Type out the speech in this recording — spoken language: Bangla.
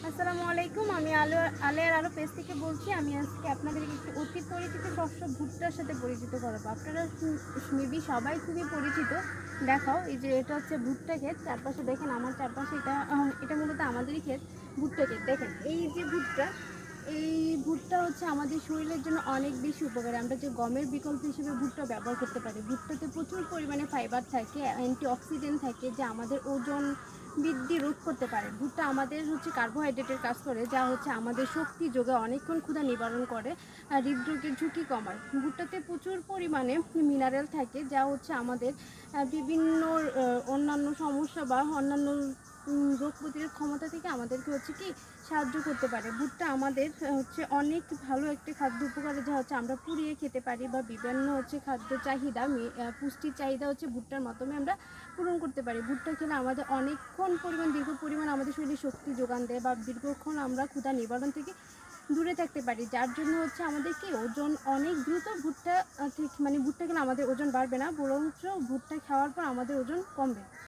আসসালামু আলাইকুম। আমি আলেয়ার আরও পেজ থেকে বলছি। আমি আজকে আপনাদেরকে একটি অতি পরিচিত শস্য ভুট্টার সাথে পরিচিত করাবো। আপনারা মেবি সবাই খুবই পরিচিত। দেখাও, এই যে এটা হচ্ছে ভুট্টা ক্ষেত। চারপাশে দেখেন, আমার চারপাশে এটা মূলত আমাদেরই ক্ষেত। ভুট্টা ক্ষেত দেখেন, এই যে ভুট্টা, এই ভুট্টা হচ্ছে আমাদের শরীরের জন্য অনেক বেশি উপকারী। আমরা যে গমের বিকল্প হিসেবে ভুট্টা ব্যবহার করতে পারি। ভুট্টাতে প্রচুর পরিমাণে ফাইবার থাকে, অ্যান্টিঅক্সিডেন্ট থাকে, যা আমাদের ওজন বৃদ্ধি রোধ করতে পারে। ভুট্টা আমাদের হচ্ছে কার্বোহাইড্রেটের কাজ করে, যা হচ্ছে আমাদের শক্তি যোগায়, অনেকক্ষণ ক্ষুধা নিবারণ করে, আর হৃদরোগের ঝুঁকি কমায়। ভুট্টাতে প্রচুর পরিমাণে মিনারেল থাকে, যা হচ্ছে আমাদের বিভিন্ন অন্যান্য সমস্যা বা অন্যান্য রোগ প্রতিরোধ ক্ষমতা থেকে আমাদেরকে হচ্ছে কি সাহায্য করতে পারে। ভুট্টা আমাদের হচ্ছে অনেক ভালো একটি খাদ্য উপকারে, যা হচ্ছে আমরা পুড়িয়ে খেতে পারি বা বিভিন্ন হচ্ছে খাদ্য চাহিদা, পুষ্টির চাহিদা হচ্ছে ভুট্টার মাধ্যমে আমরা পূরণ করতে পারি। ভুট্টা খেলে আমাদের অনেকক্ষণ দীর্ঘ পরিমাণ আমাদের শরীরে শক্তি যোগান দেয়, বা দীর্ঘক্ষণ আমরা ক্ষুধা নিবারণ থেকে দূরে থাকতে পারি, যার জন্য হচ্ছে আমাদের কি ওজন অনেক দ্রুত ভুট্টা থেকে, ভুট্টা খেলে আমাদের ওজন বাড়বে না, বরঞ্চ ভুট্টা খাওয়ার পর আমাদের ওজন কমবে।